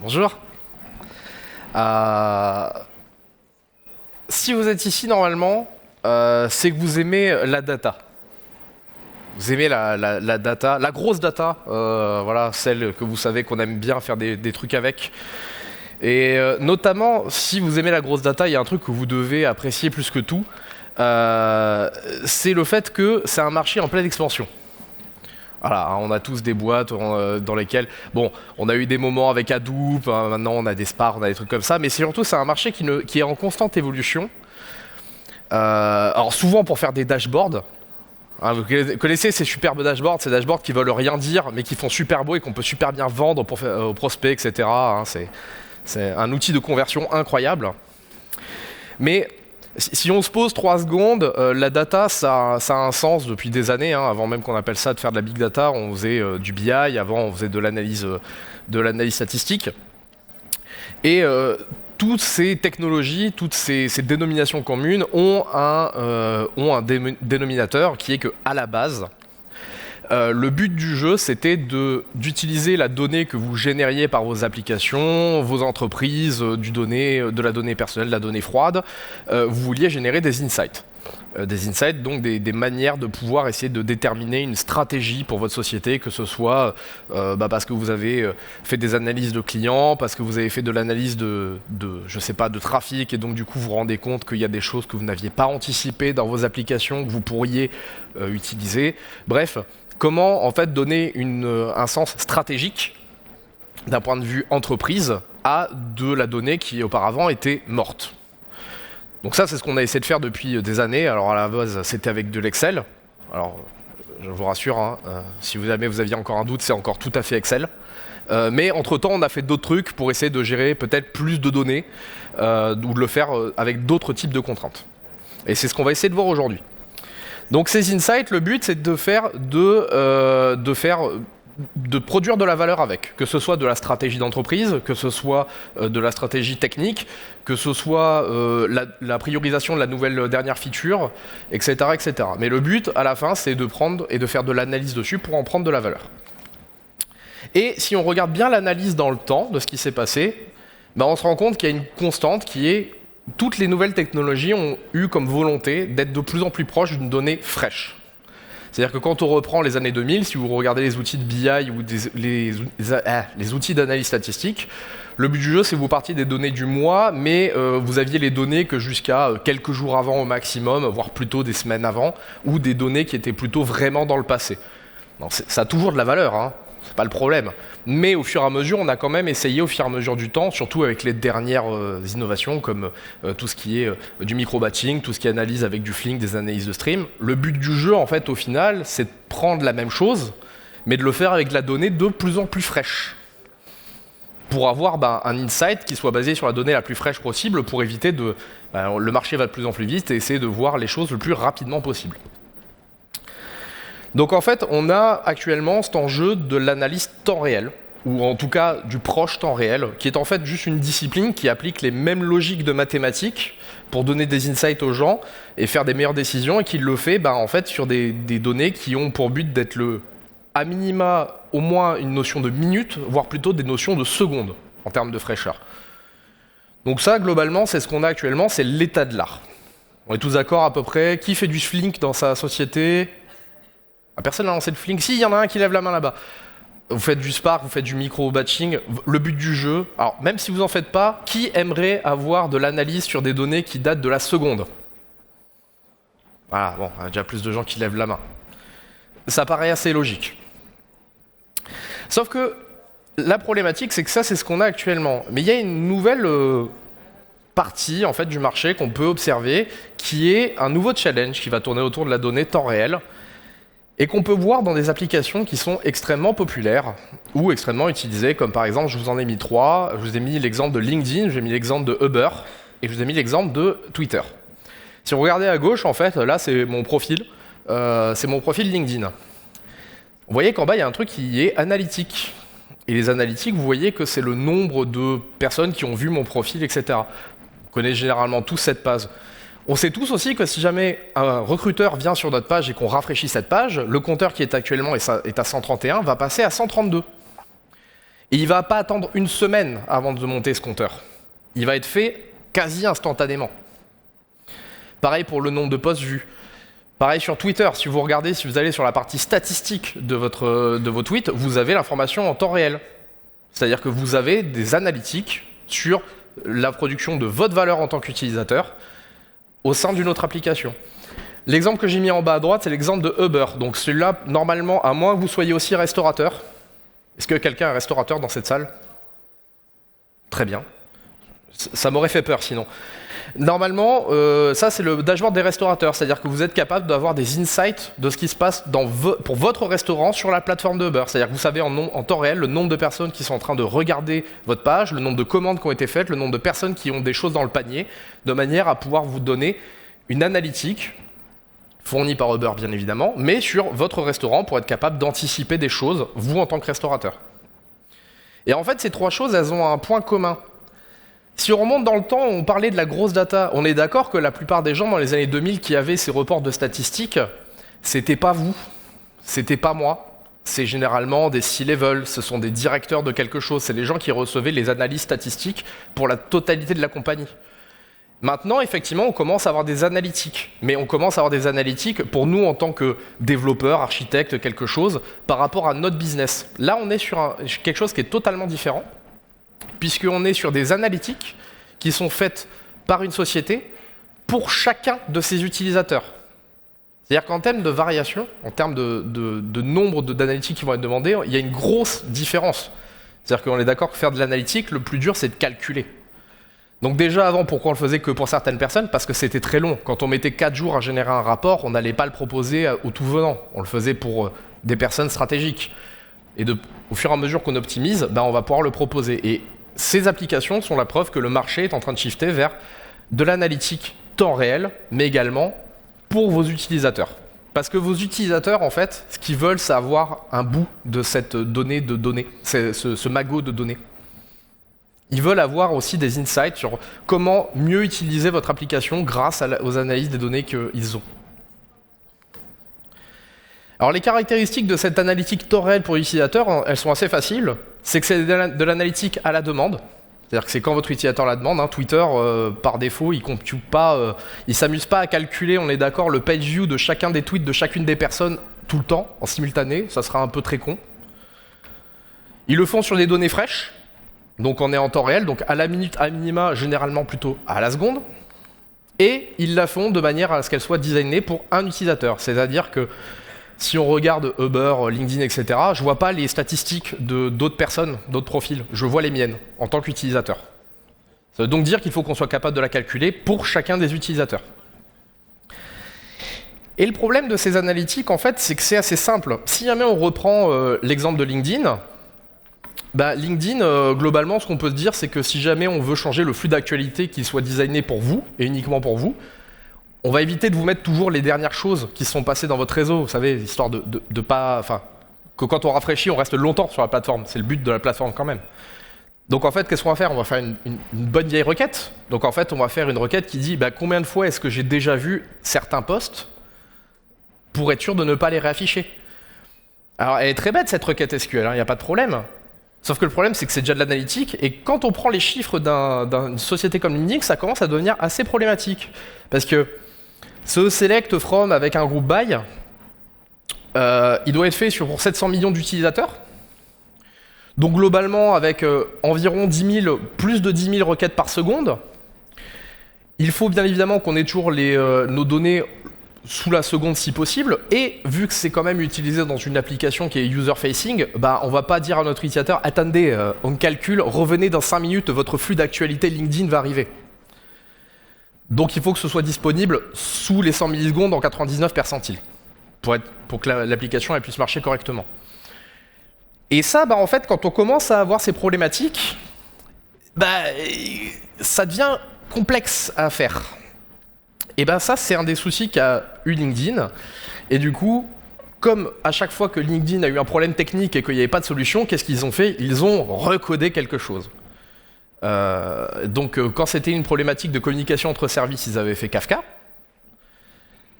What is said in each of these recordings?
Bonjour. Euh, Si vous êtes ici normalement, c'est que vous aimez la data. Vous aimez la data, la grosse data, voilà, celle que vous savez qu'on aime bien faire des trucs avec. Et notamment, si vous aimez la grosse data, il y a un truc que vous devez apprécier plus que tout, c'est le fait que c'est un marché en pleine expansion. Voilà, on a tous des boîtes dans lesquelles, bon, on a eu des moments avec Hadoop, maintenant on a des Spark, on a des trucs comme ça, mais surtout c'est un marché qui est en constante évolution. Alors souvent pour faire des dashboards, hein, vous connaissez ces superbes dashboards, ces dashboards qui veulent rien dire, mais qui font super beau et qu'on peut super bien vendre aux prospects, etc. Hein, c'est un outil de conversion incroyable. Mais si on se pose 3 secondes, la data, ça a un sens depuis des années. Hein, avant même qu'on appelle ça de faire de la big data, on faisait du BI, avant on faisait de l'analyse statistique. Et toutes ces technologies, toutes ces dénominations communes ont un dénominateur qui est qu'à la base, le but du jeu, c'était d'utiliser la donnée que vous génériez par vos applications, vos entreprises, de la donnée personnelle, de la donnée froide. Vous vouliez générer des insights. Des insights, donc des manières de pouvoir essayer de déterminer une stratégie pour votre société, que ce soit parce que vous avez fait des analyses de clients, parce que vous avez fait de l'analyse je sais pas, de trafic, et donc du coup vous vous rendez compte qu'il y a des choses que vous n'aviez pas anticipées dans vos applications, que vous pourriez utiliser. Bref, comment en fait donner un sens stratégique d'un point de vue entreprise à de la donnée qui auparavant était morte. Donc ça, c'est ce qu'on a essayé de faire depuis des années. Alors à la base, c'était avec de l'Excel. Alors, je vous rassure, hein, si vous aviez encore un doute, c'est encore tout à fait Excel. Mais entre-temps, on a fait d'autres trucs pour essayer de gérer peut-être plus de données ou de le faire avec d'autres types de contraintes. Et c'est ce qu'on va essayer de voir aujourd'hui. Donc ces insights, le but, c'est de produire de la valeur avec, que ce soit de la stratégie d'entreprise, que ce soit de la stratégie technique, que ce soit la priorisation de la nouvelle dernière feature, etc., etc. Mais le but, à la fin, c'est de prendre et de faire de l'analyse dessus pour en prendre de la valeur. Et si on regarde bien l'analyse dans le temps de ce qui s'est passé, on se rend compte qu'il y a une constante qui est toutes les nouvelles technologies ont eu comme volonté d'être de plus en plus proches d'une donnée fraîche. C'est-à-dire que quand on reprend les années 2000, si vous regardez les outils de BI ou les outils d'analyse statistique, le but du jeu, c'est que vous partiez des données du mois, mais vous aviez les données que jusqu'à quelques jours avant au maximum, voire plutôt des semaines avant, ou des données qui étaient plutôt vraiment dans le passé. Ça a toujours de la valeur, hein, c'est pas le problème. Mais au fur et à mesure, on a quand même essayé au fur et à mesure du temps, surtout avec les dernières innovations comme tout ce qui est du micro-batching, tout ce qui est analyse avec du Flink, des analyses de stream. Le but du jeu, en fait, au final, c'est de prendre la même chose, mais de le faire avec de la donnée de plus en plus fraîche. Pour avoir un insight qui soit basé sur la donnée la plus fraîche possible, pour éviter le marché va de plus en plus vite et essayer de voir les choses le plus rapidement possible. Donc en fait, on a actuellement cet enjeu de l'analyse temps réel, ou en tout cas du proche temps réel, qui est en fait juste une discipline qui applique les mêmes logiques de mathématiques pour donner des insights aux gens et faire des meilleures décisions, et qui le fait en fait sur des données qui ont pour but d'être à minima au moins une notion de minutes, voire plutôt des notions de secondes en termes de fraîcheur. Donc ça, globalement, c'est ce qu'on a actuellement, c'est l'état de l'art. On est tous d'accord à peu près. Qui fait du Flink dans sa société ? Personne n'a lancé de Flink. Si, il y en a un qui lève la main là-bas. Vous faites du Spark, vous faites du micro-batching. Le but du jeu, alors même si vous n'en faites pas, qui aimerait avoir de l'analyse sur des données qui datent de la seconde ? Voilà, bon, il y a déjà plus de gens qui lèvent la main. Ça paraît assez logique. Sauf que la problématique, c'est que ça, c'est ce qu'on a actuellement. Mais il y a une nouvelle partie en fait, du marché qu'on peut observer, qui est un nouveau challenge qui va tourner autour de la donnée temps réel, et qu'on peut voir dans des applications qui sont extrêmement populaires ou extrêmement utilisées, comme par exemple, je vous en ai mis 3. Je vous ai mis l'exemple de LinkedIn, je vous ai mis l'exemple de Uber, et je vous ai mis l'exemple de Twitter. Si vous regardez à gauche, en fait, là, c'est mon profil LinkedIn. Vous voyez qu'en bas, il y a un truc qui est analytique. Et les analytiques, vous voyez que c'est le nombre de personnes qui ont vu mon profil, etc. On connaît généralement tous cette base. On sait tous aussi que si jamais un recruteur vient sur notre page et qu'on rafraîchit cette page, le compteur qui est actuellement est à 131 va passer à 132. Et il ne va pas attendre une semaine avant de monter ce compteur. Il va être fait quasi instantanément. Pareil pour le nombre de posts vus. Pareil sur Twitter, si vous regardez, si vous allez sur la partie statistique de vos tweets, vous avez l'information en temps réel. C'est-à-dire que vous avez des analytiques sur la production de votre valeur en tant qu'utilisateur au sein d'une autre application. L'exemple que j'ai mis en bas à droite, c'est l'exemple de Uber. Donc celui-là, normalement, à moins que vous soyez aussi restaurateur. Est-ce que quelqu'un est restaurateur dans cette salle? Très bien. Ça m'aurait fait peur sinon. Normalement, ça c'est le dashboard des restaurateurs, c'est-à-dire que vous êtes capable d'avoir des insights de ce qui se passe pour votre restaurant sur la plateforme de Uber. C'est-à-dire que vous savez en temps réel le nombre de personnes qui sont en train de regarder votre page, le nombre de commandes qui ont été faites, le nombre de personnes qui ont des choses dans le panier, de manière à pouvoir vous donner une analytique fournie par Uber bien évidemment, mais sur votre restaurant pour être capable d'anticiper des choses, vous en tant que restaurateur. Et en fait, ces trois choses, elles ont un point commun. Si on remonte dans le temps, on parlait de la grosse data. On est d'accord que la plupart des gens dans les années 2000 qui avaient ces reports de statistiques, c'était pas vous, c'était pas moi. C'est généralement des C-level, ce sont des directeurs de quelque chose. C'est les gens qui recevaient les analyses statistiques pour la totalité de la compagnie. Maintenant, effectivement, on commence à avoir des analytiques. Mais on commence à avoir des analytiques pour nous en tant que développeurs, architectes, quelque chose, par rapport à notre business. Là, on est sur quelque chose qui est totalement différent, puisqu'on est sur des analytiques qui sont faites par une société pour chacun de ses utilisateurs. C'est-à-dire qu'en termes de variation, en termes de nombre d'analytiques qui vont être demandées, il y a une grosse différence. C'est-à-dire qu'on est d'accord que faire de l'analytique, le plus dur, c'est de calculer. Donc déjà avant, pourquoi on le faisait que pour certaines personnes? Parce que c'était très long. Quand on mettait 4 jours à générer un rapport, on n'allait pas le proposer au tout venant. On le faisait pour des personnes stratégiques. Et au fur et à mesure qu'on optimise, on va pouvoir le proposer. Et ces applications sont la preuve que le marché est en train de shifter vers de l'analytique temps réel, mais également pour vos utilisateurs. Parce que vos utilisateurs, en fait, ce qu'ils veulent, c'est avoir un bout de cette donnée de données, ce magot de données. Ils veulent avoir aussi des insights sur comment mieux utiliser votre application grâce aux analyses des données qu'ils ont. Alors les caractéristiques de cette analytique temps réel pour l'utilisateur, elles sont assez faciles. C'est que c'est de l'analytique à la demande. C'est-à-dire que c'est quand votre utilisateur la demande. Twitter, par défaut, il ne s'amuse pas à calculer, on est d'accord, le page view de chacun des tweets de chacune des personnes tout le temps, en simultané. Ça sera un peu très con. Ils le font sur des données fraîches. Donc on est en temps réel, donc à la minute, à minima, généralement plutôt à la seconde. Et ils la font de manière à ce qu'elle soit designée pour un utilisateur. C'est-à-dire que si on regarde Uber, LinkedIn, etc., je ne vois pas les statistiques d'autres personnes, d'autres profils. Je vois les miennes en tant qu'utilisateur. Ça veut donc dire qu'il faut qu'on soit capable de la calculer pour chacun des utilisateurs. Et le problème de ces analytiques, en fait, c'est que c'est assez simple. Si jamais on reprend l'exemple de LinkedIn, LinkedIn, globalement, ce qu'on peut se dire, c'est que si jamais on veut changer le flux d'actualité qui soit designé pour vous, et uniquement pour vous, on va éviter de vous mettre toujours les dernières choses qui sont passées dans votre réseau, vous savez, histoire de pas... Enfin, que quand on rafraîchit, on reste longtemps sur la plateforme. C'est le but de la plateforme quand même. Donc en fait, qu'est-ce qu'on va faire? On va faire une bonne vieille requête. Donc en fait, on va faire une requête qui dit combien de fois est-ce que j'ai déjà vu certains posts pour être sûr de ne pas les réafficher. Alors elle est très bête cette requête SQL, il n'y a pas de problème. Sauf que le problème, c'est que c'est déjà de l'analytique, et quand on prend les chiffres d'une société comme LinkedIn, ça commence à devenir assez problématique. Parce que ce select from avec un groupe by, il doit être fait pour 700 millions d'utilisateurs. Donc globalement, avec environ plus de 10 000 requêtes par seconde, il faut bien évidemment qu'on ait toujours nos données sous la seconde si possible, et vu que c'est quand même utilisé dans une application qui est user-facing, on va pas dire à notre utilisateur « Attendez, on calcule, revenez dans 5 minutes, votre flux d'actualité LinkedIn va arriver ». Donc il faut que ce soit disponible sous les 100 millisecondes en 99 percentiles, pour que l'application puisse marcher correctement. Et ça, en fait, quand on commence à avoir ces problématiques, ça devient complexe à faire. Et ça, c'est un des soucis qu'a eu LinkedIn. Et du coup, comme à chaque fois que LinkedIn a eu un problème technique et qu'il n'y avait pas de solution, qu'est-ce qu'ils ont fait? Ils ont recodé quelque chose. Donc, quand c'était une problématique de communication entre services, ils avaient fait Kafka.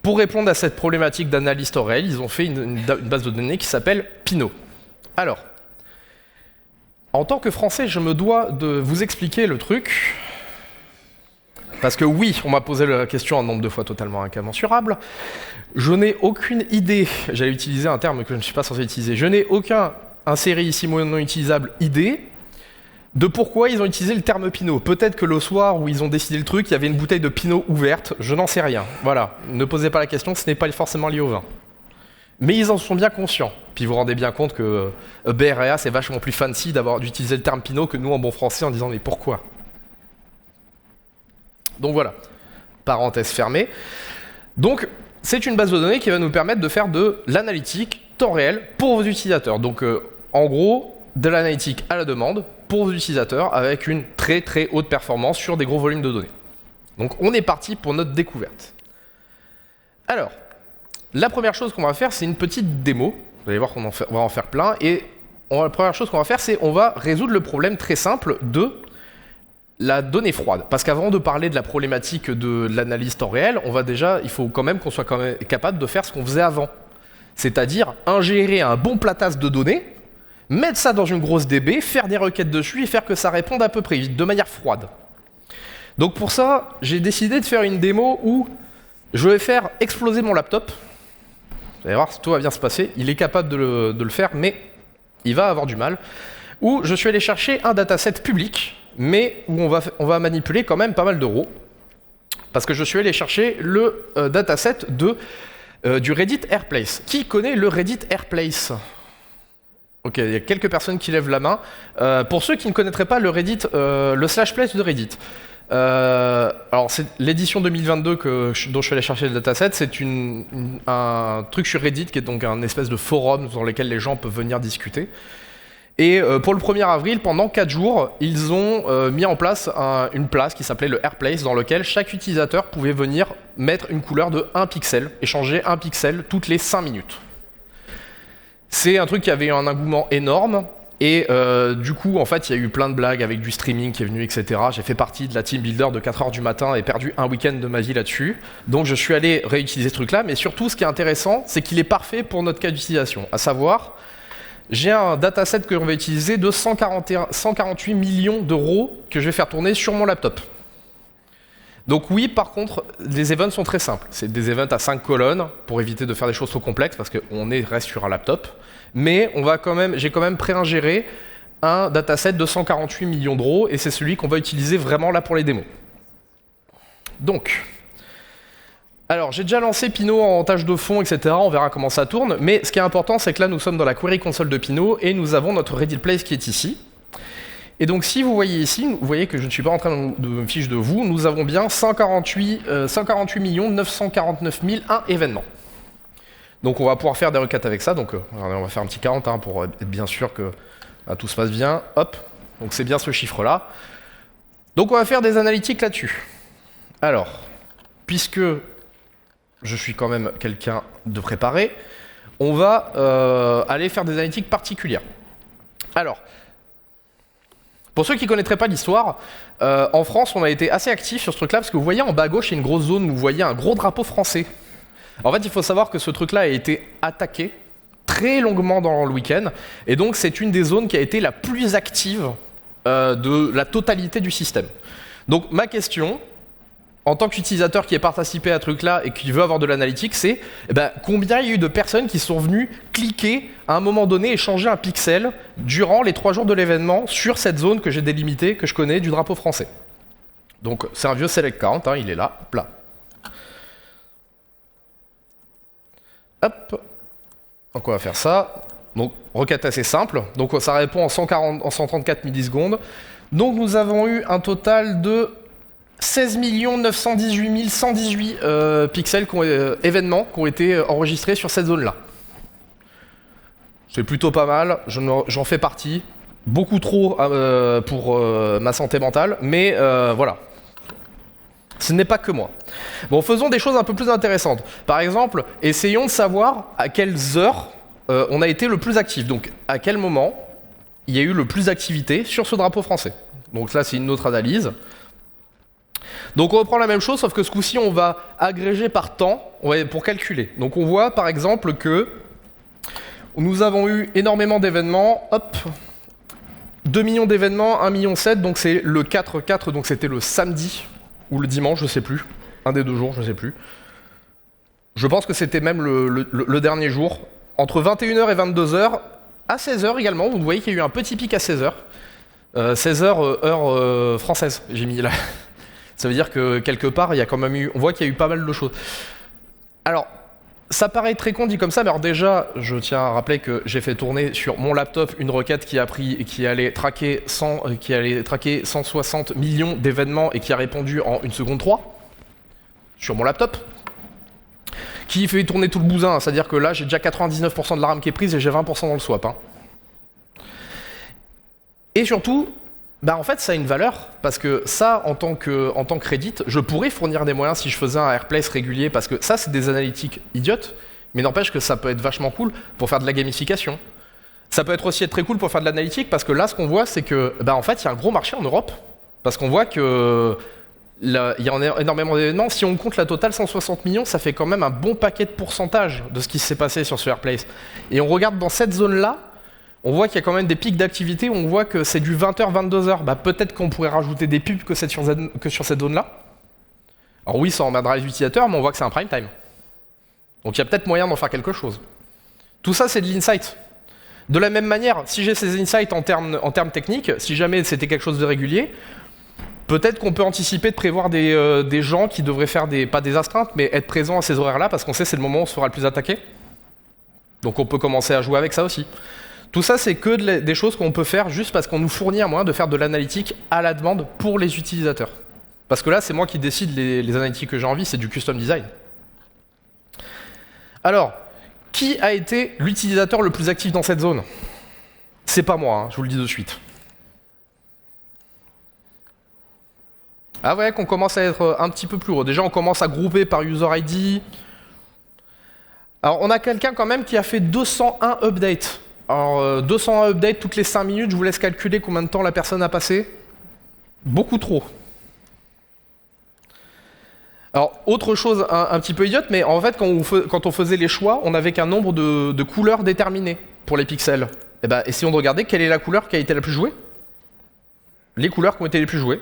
Pour répondre à cette problématique d'analyse temps réel, ils ont fait une base de données qui s'appelle Pinot. Alors, En tant que Français, je me dois de vous expliquer le truc. Parce que oui, on m'a posé la question un nombre de fois totalement incommensurable. Je n'ai aucune idée, j'allais utiliser un terme que je ne suis pas censé utiliser, je n'ai aucun insérissimo non utilisable idée de pourquoi ils ont utilisé le terme Pinot. Peut-être que le soir où ils ont décidé le truc, il y avait une bouteille de Pinot ouverte, je n'en sais rien. Voilà, ne posez pas la question, ce n'est pas forcément lié au vin. Mais ils en sont bien conscients. Puis vous vous rendez bien compte que BRA, c'est vachement plus fancy d'utiliser le terme Pinot que nous en bon français en disant mais pourquoi ? Donc voilà, parenthèse fermée. Donc c'est une base de données qui va nous permettre de faire de l'analytique temps réel pour vos utilisateurs. Donc en gros, de l'analytique à la demande pour vos utilisateurs avec une très très haute performance sur des gros volumes de données. Donc on est parti pour notre découverte. Alors, la première chose qu'on va faire, c'est une petite démo. Vous allez voir qu'on va en faire plein. Et la première chose qu'on va faire, c'est on va résoudre le problème très simple de la donnée froide. Parce qu'avant de parler de la problématique de l'analyse temps réel, il faut quand même qu'on soit capable de faire ce qu'on faisait avant. C'est-à-dire ingérer un bon platasse de données, mettre ça dans une grosse DB, faire des requêtes dessus et faire que ça réponde à peu près vite, de manière froide. Donc pour ça, j'ai décidé de faire une démo où je vais faire exploser mon laptop. Vous allez voir, tout va bien se passer. Il est capable de le faire, mais il va avoir du mal. Où je suis allé chercher un dataset public, mais où on va manipuler quand même pas mal de rows. Parce que je suis allé chercher le dataset du Reddit Airplace. Qui connaît le Reddit Airplace ? Ok, il y a quelques personnes qui lèvent la main. Pour ceux qui ne connaîtraient pas le Reddit, le /place de Reddit. Alors c'est l'édition 2022 dont je suis allé chercher le dataset, c'est un truc sur Reddit qui est donc un espèce de forum sur lequel les gens peuvent venir discuter. Et pour le 1er avril, pendant 4 jours, ils ont mis en place une place qui s'appelait le Airplace, dans lequel chaque utilisateur pouvait venir mettre une couleur de 1 pixel, et changer 1 pixel toutes les 5 minutes. C'est un truc qui avait eu un engouement énorme. Et du coup, en fait, il y a eu plein de blagues avec du streaming qui est venu, etc. J'ai fait partie de la team builder de 4h du matin et perdu un week-end de ma vie là-dessus. Donc je suis allé réutiliser ce truc-là, mais surtout, ce qui est intéressant, c'est qu'il est parfait pour notre cas d'utilisation. À savoir, j'ai un dataset que l'on va utiliser de 148 millions d'euros que je vais faire tourner sur mon laptop. Donc oui, par contre, les events sont très simples. C'est des events à 5 colonnes pour éviter de faire des choses trop complexes parce qu'on reste sur un laptop. Mais j'ai quand même pré-ingéré un dataset de 148 millions d'euros et c'est celui qu'on va utiliser vraiment là pour les démos. Donc, alors j'ai déjà lancé Pinot en tâche de fond, etc. On verra comment ça tourne. Mais ce qui est important, c'est que là, nous sommes dans la query console de Pinot et nous avons notre Reddit Place qui est ici. Et donc si vous voyez ici, vous voyez que je ne suis pas en train de me fiche de vous, nous avons bien 148 949 001 événements. Donc on va pouvoir faire des requêtes avec ça, donc on va faire un petit 40 pour être bien sûr que tout se passe bien. Hop, donc c'est bien ce chiffre-là. Donc on va faire des analytiques là-dessus. Alors, puisque je suis quand même quelqu'un de préparé, on va aller faire des analytiques particulières. Alors, pour ceux qui ne connaîtraient pas l'histoire, en France, on a été assez actifs sur ce truc-là, parce que vous voyez en bas à gauche, il y a une grosse zone où vous voyez un gros drapeau français. En fait, il faut savoir que ce truc-là a été attaqué très longuement dans le week-end, et donc c'est une des zones qui a été la plus active de la totalité du système. Donc ma question, en tant qu'utilisateur qui est participé à ce truc-là et qui veut avoir de l'analytique, c'est combien il y a eu de personnes qui sont venues cliquer à un moment donné et changer un pixel durant les 3 jours de l'événement sur cette zone que j'ai délimitée, que je connais, du drapeau français. Donc c'est un vieux select count, il est là, hop là. Hop. Donc on va faire ça. Donc requête assez simple. Donc ça répond en 134 millisecondes. Donc nous avons eu un total de 16 918 118 pixels événements qui ont été enregistrés sur cette zone-là. C'est plutôt pas mal, j'en fais partie. Beaucoup trop pour ma santé mentale, mais voilà. Ce n'est pas que moi. Bon, faisons des choses un peu plus intéressantes. Par exemple, essayons de savoir à quelles heures on a été le plus actif. Donc, à quel moment il y a eu le plus d'activité sur ce drapeau français. Donc là, c'est une autre analyse. Donc on reprend la même chose, sauf que ce coup-ci, on va agréger par temps pour calculer. Donc on voit, par exemple, que nous avons eu énormément d'événements. Hop. 2 millions d'événements, 1,7 million, donc c'est le 4-4, donc c'était le samedi ou le dimanche, je sais plus. Un des deux jours, je sais plus. Je pense que c'était même le dernier jour. Entre 21h et 22h, à 16h également, vous voyez qu'il y a eu un petit pic à 16h. 16h, heure française, j'ai mis là. Ça veut dire que quelque part, il y a quand même eu, on voit qu'il y a eu pas mal de choses. Alors, ça paraît très con dit comme ça, mais alors déjà, je tiens à rappeler que j'ai fait tourner sur mon laptop une requête qui allait traquer 160 millions d'événements et qui a répondu en 1 seconde 3 sur mon laptop, qui fait tourner tout le bousin, c'est-à-dire que là, j'ai déjà 99% de la RAM qui est prise et j'ai 20% dans le swap. Hein. Et surtout, bah en fait, ça a une valeur, parce que ça, en tant que Reddit, je pourrais fournir des moyens si je faisais un airplace régulier, parce que ça, c'est des analytiques idiotes, mais n'empêche que ça peut être vachement cool pour faire de la gamification. Ça peut être aussi très cool pour faire de l'analytique, parce que là, ce qu'on voit, c'est que, bah en fait, il y a un gros marché en Europe, parce qu'on voit que il y a énormément d'événements. Si on compte la totale 160 millions, ça fait quand même un bon paquet de pourcentage de ce qui s'est passé sur ce airplace. Et on regarde dans cette zone-là, on voit qu'il y a quand même des pics d'activité, on voit que c'est du 20h, 22h. Bah, peut-être qu'on pourrait rajouter des pubs que sur cette zone-là. Alors oui, ça emmerdera les utilisateurs, mais on voit que c'est un prime time. Donc il y a peut-être moyen d'en faire quelque chose. Tout ça, c'est de l'insight. De la même manière, si j'ai ces insights en termes techniques, si jamais c'était quelque chose de régulier, peut-être qu'on peut anticiper de prévoir des gens qui devraient faire pas des astreintes, mais être présents à ces horaires-là, parce qu'on sait que c'est le moment où on se fera le plus attaquer. Donc on peut commencer à jouer avec ça aussi. Tout ça, c'est que des choses qu'on peut faire juste parce qu'on nous fournit un moyen de faire de l'analytique à la demande pour les utilisateurs. Parce que là, c'est moi qui décide les analytiques que j'ai envie, c'est du custom design. Alors, qui a été l'utilisateur le plus actif dans cette zone? C'est pas moi, hein, je vous le dis de suite. Ah ouais, qu'on commence à être un petit peu plus gros. Déjà, on commence à grouper par user ID. Alors, on a quelqu'un quand même qui a fait 201 updates. Alors, 201 updates toutes les 5 minutes, je vous laisse calculer combien de temps la personne a passé. Beaucoup trop. Alors, autre chose un petit peu idiote, mais en fait, quand on faisait les choix, on n'avait qu'un nombre de couleurs déterminées pour les pixels. Et ben, essayons de regarder quelle est la couleur qui a été la plus jouée. Les couleurs qui ont été les plus jouées.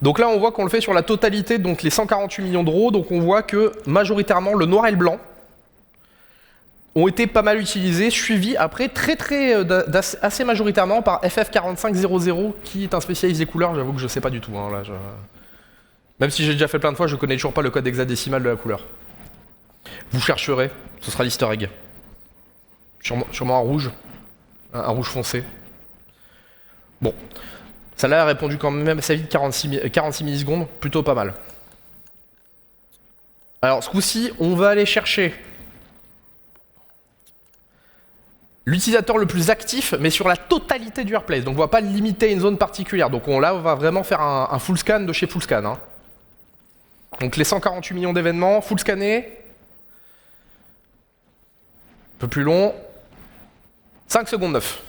Donc là, on voit qu'on le fait sur la totalité, donc les 148 millions de RAW, donc on voit que majoritairement le noir et le blanc ont été pas mal utilisés, suivis après assez majoritairement par FF4500 qui est un spécialiste des couleurs. J'avoue que je sais pas du tout. Hein, là, même si j'ai déjà fait plein de fois, je connais toujours pas le code hexadécimal de la couleur. Vous chercherez, ce sera l'easter egg. Sûrement un rouge foncé. Bon, ça là a répondu quand même assez vite, 46 millisecondes, plutôt pas mal. Alors ce coup-ci, on va aller chercher l'utilisateur le plus actif, mais sur la totalité du airplace. Donc on ne va pas le limiter à une zone particulière. Donc là, on va vraiment faire un full scan de chez full scan. Hein. Donc les 148 millions d'événements, full scanné. Un peu plus long. 5 secondes 9.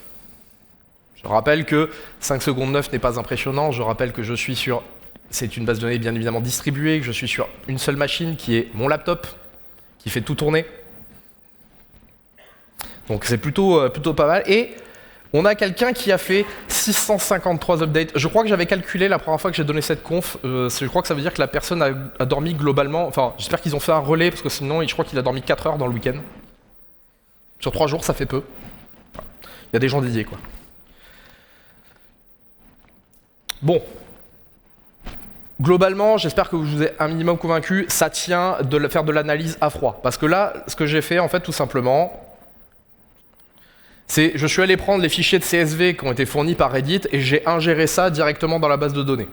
Je rappelle que 5 secondes 9 n'est pas impressionnant. Je rappelle que je suis sur... C'est une base de données bien évidemment distribuée, que je suis sur une seule machine qui est mon laptop, qui fait tout tourner. Donc c'est plutôt pas mal. Et on a quelqu'un qui a fait 653 updates. Je crois que j'avais calculé la première fois que j'ai donné cette conf. Je crois que ça veut dire que la personne a dormi globalement... Enfin, j'espère qu'ils ont fait un relais, parce que sinon, je crois qu'il a dormi 4 heures dans le week-end. Sur 3 jours, ça fait peu. Il y a des gens dédiés, quoi. Bon. Globalement, j'espère que je vous ai un minimum convaincu. Ça tient de faire de l'analyse à froid. Parce que là, ce que j'ai fait, en fait, tout simplement... je suis allé prendre les fichiers de CSV qui ont été fournis par Reddit et j'ai ingéré ça directement dans la base de données.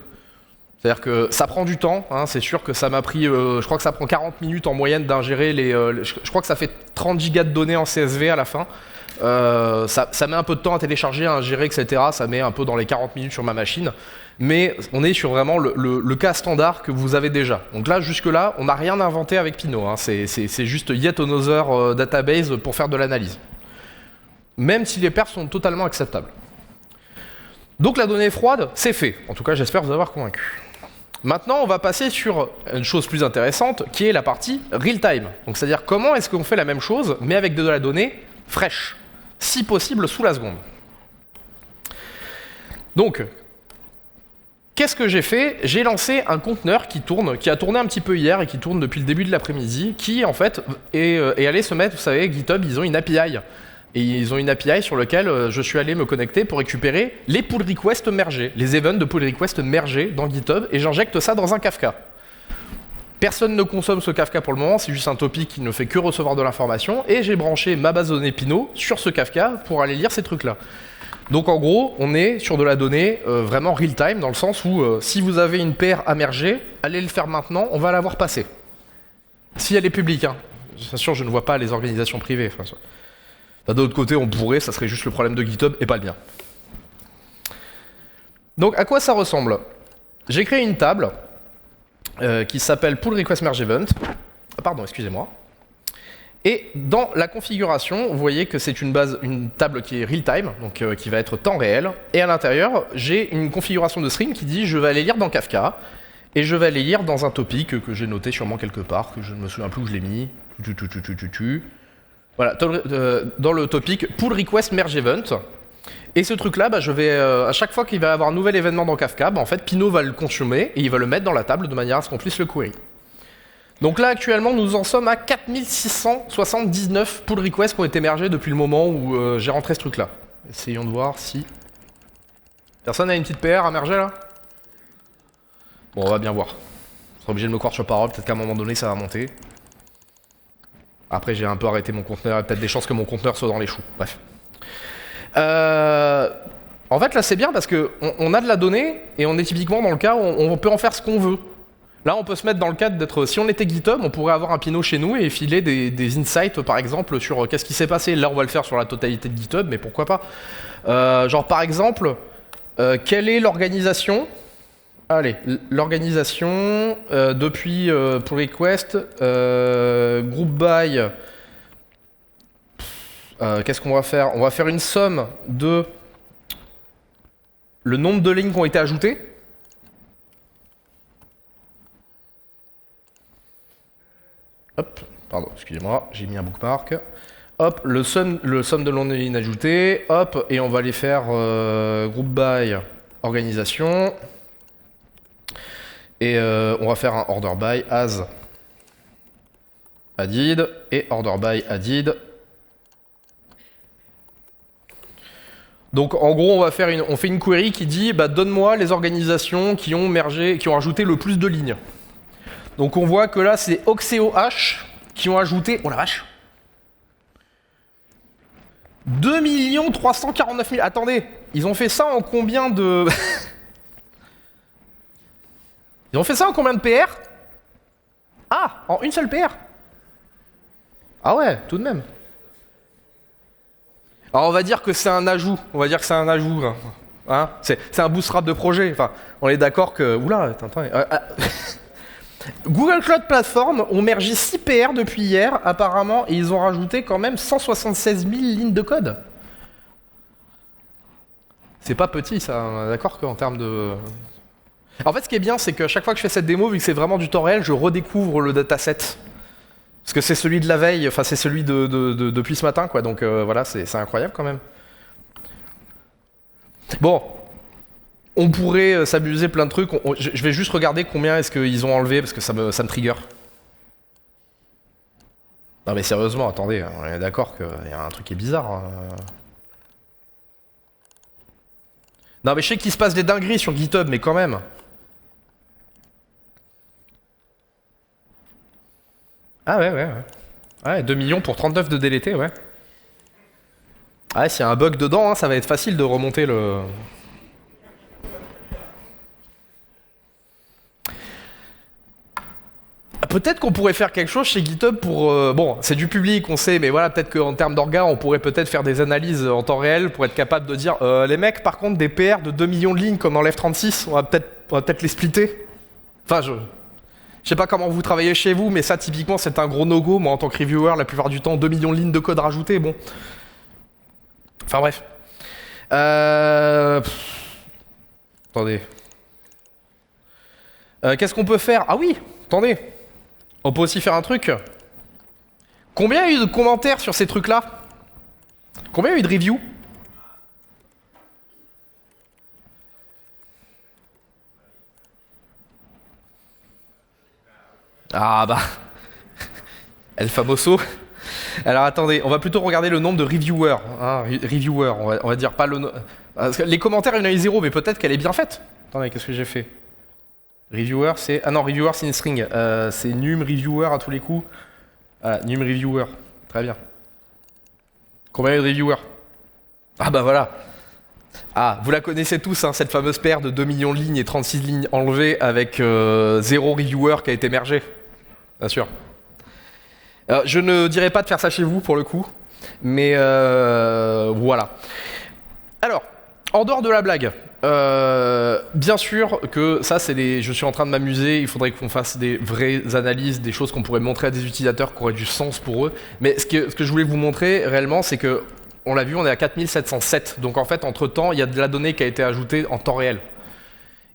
C'est-à-dire que ça prend du temps, hein, c'est sûr que ça m'a pris, je crois que ça prend 40 minutes en moyenne d'ingérer je crois que ça fait 30 gigas de données en CSV à la fin. Ça met un peu de temps à télécharger, à ingérer, etc. Ça met un peu dans les 40 minutes sur ma machine. Mais on est sur vraiment le cas standard que vous avez déjà. Donc là, jusque-là, on n'a rien inventé avec Pinot. Hein. C'est juste yet another database pour faire de l'analyse. Même si les perfs sont totalement acceptables. Donc la donnée froide, c'est fait. En tout cas, j'espère vous avoir convaincu. Maintenant, on va passer sur une chose plus intéressante, qui est la partie real-time. Donc c'est-à-dire comment est-ce qu'on fait la même chose, mais avec de la donnée fraîche, si possible sous la seconde. Donc, qu'est-ce que j'ai fait? J'ai lancé un conteneur qui a tourné un petit peu hier et qui tourne depuis le début de l'après-midi, qui en fait est allé se mettre, vous savez, GitHub, ils ont une API. Et ils ont une API sur laquelle je suis allé me connecter pour récupérer les pull requests mergés, les events de pull requests mergés dans GitHub, et j'injecte ça dans un Kafka. Personne ne consomme ce Kafka pour le moment, c'est juste un topic qui ne fait que recevoir de l'information, et j'ai branché ma base de données Pinot sur ce Kafka pour aller lire ces trucs-là. Donc en gros, on est sur de la donnée vraiment real-time, dans le sens où si vous avez une paire à merger, allez le faire maintenant, on va la voir passer. Si elle est publique, hein. Bien sûr, je ne vois pas les organisations privées. D'un autre côté, on pourrait, ça serait juste le problème de GitHub et pas le mien. Donc à quoi ça ressemble? J'ai créé une table qui s'appelle Pull Request Merge Event. Pardon, excusez-moi. Et dans la configuration, vous voyez que c'est une table qui est real-time, donc qui va être temps réel. Et à l'intérieur, j'ai une configuration de string qui dit je vais aller lire dans Kafka, et je vais aller lire dans un topic que j'ai noté sûrement quelque part, que je ne me souviens plus où je l'ai mis. Voilà, dans le topic Pull Request Merge Event. Et ce truc-là, je vais, à chaque fois qu'il va y avoir un nouvel événement dans Kafka, en fait, Pinot va le consommer et il va le mettre dans la table de manière à ce qu'on puisse le query. Donc là, actuellement, nous en sommes à 4679 pull requests qui ont été mergés depuis le moment où j'ai rentré ce truc-là. Essayons de voir si... Personne n'a une petite PR à merger, là? Bon, on va bien voir. On sera obligé de me croire sur parole, peut-être qu'à un moment donné, ça va monter. Après, j'ai un peu arrêté mon conteneur, il y a peut-être des chances que mon conteneur soit dans les choux. Bref. En fait, là, c'est bien parce qu'on a de la donnée et on est typiquement dans le cas où on peut en faire ce qu'on veut. Là, on peut se mettre dans le cadre d'être... Si on était GitHub, on pourrait avoir un Pinot chez nous et filer des insights, par exemple, sur qu'est-ce qui s'est passé. Là, on va le faire sur la totalité de GitHub, mais pourquoi pas. Genre, par exemple, quelle est l'organisation... Allez, l'organisation depuis pull request, group by... qu'est-ce qu'on va faire? On va faire une somme de le nombre de lignes qui ont été ajoutées. Hop, pardon, excusez-moi, j'ai mis un bookmark. Hop, le somme de nombre de lignes ajoutées. Hop, et on va les faire group by organisation. Et on va faire un order by as added et order by added. Donc en gros, on fait une query qui dit donne-moi les organisations qui ont mergé, qui ont ajouté le plus de lignes. Donc on voit que là, c'est OxeoH qui ont ajouté... Oh la vache! 2 349 000... Attendez, ils ont fait ça en combien de... Ils ont fait ça en combien de PR? Ah, en une seule PR? Ah ouais, tout de même. Alors on va dire que c'est un ajout. On va dire que c'est un ajout. Hein, c'est un bootstrap de projet. Enfin, on est d'accord que... Oula, attends. Google Cloud Platform ont mergé 6 PR depuis hier, apparemment, et ils ont rajouté quand même 176 000 lignes de code. C'est pas petit, ça. On est d'accord qu'en termes de... En fait, ce qui est bien, c'est qu'à chaque fois que je fais cette démo, vu que c'est vraiment du temps réel, je redécouvre le dataset. Parce que c'est celui de la veille, enfin c'est celui depuis ce matin, quoi. Donc voilà, c'est incroyable quand même. Bon, on pourrait s'amuser plein de trucs. Je vais juste regarder combien est-ce qu'ils ont enlevé, parce que ça me trigger. Non mais sérieusement, attendez, on est d'accord qu'il y a un truc qui est bizarre. Hein. Non mais je sais qu'il se passe des dingueries sur GitHub, mais quand même. Ah ouais. Ouais, 2 millions pour 39 de délété, ouais. Ah, s'il y a un bug dedans, hein, ça va être facile de remonter le... Peut-être qu'on pourrait faire quelque chose chez GitHub pour... bon, c'est du public, on sait, mais voilà, peut-être qu'en termes d'orga, on pourrait peut-être faire des analyses en temps réel pour être capable de dire les mecs, par contre, des PR de 2 millions de lignes comme dans l'F36, on va peut-être les splitter. Enfin, je sais pas comment vous travaillez chez vous, mais ça, typiquement, c'est un gros no-go. Moi, en tant que reviewer, la plupart du temps, 2 millions de lignes de code rajoutées, bon. Enfin, bref. Attendez. Qu'est-ce qu'on peut faire? Ah oui, attendez. On peut aussi faire un truc. Combien il y a eu de commentaires sur ces trucs-là? Combien il y a eu de reviews? Ah bah, El Famoso. Alors attendez, on va plutôt regarder le nombre de reviewers. Hein, reviewers, on va dire pas le... Parce que les commentaires, il y en a eu 0, mais peut-être qu'elle est bien faite. Attendez, qu'est-ce que j'ai fait? Reviewer, c'est... Ah non, reviewer, c'est une string. C'est num reviewer à tous les coups. Voilà, num reviewer. Très bien. Combien il y a de reviewers? Ah bah voilà. Ah, vous la connaissez tous, hein, cette fameuse paire de 2 millions de lignes et 36 lignes enlevées avec 0 reviewer qui a été mergé. Bien sûr. Alors, je ne dirais pas de faire ça chez vous pour le coup, mais voilà. Alors, en dehors de la blague, bien sûr que ça c'est des... Je suis en train de m'amuser, il faudrait qu'on fasse des vraies analyses, des choses qu'on pourrait montrer à des utilisateurs qui auraient du sens pour eux. Mais ce que je voulais vous montrer réellement, c'est que, on l'a vu, on est à 4707. Donc en fait, entre-temps, il y a de la donnée qui a été ajoutée en temps réel.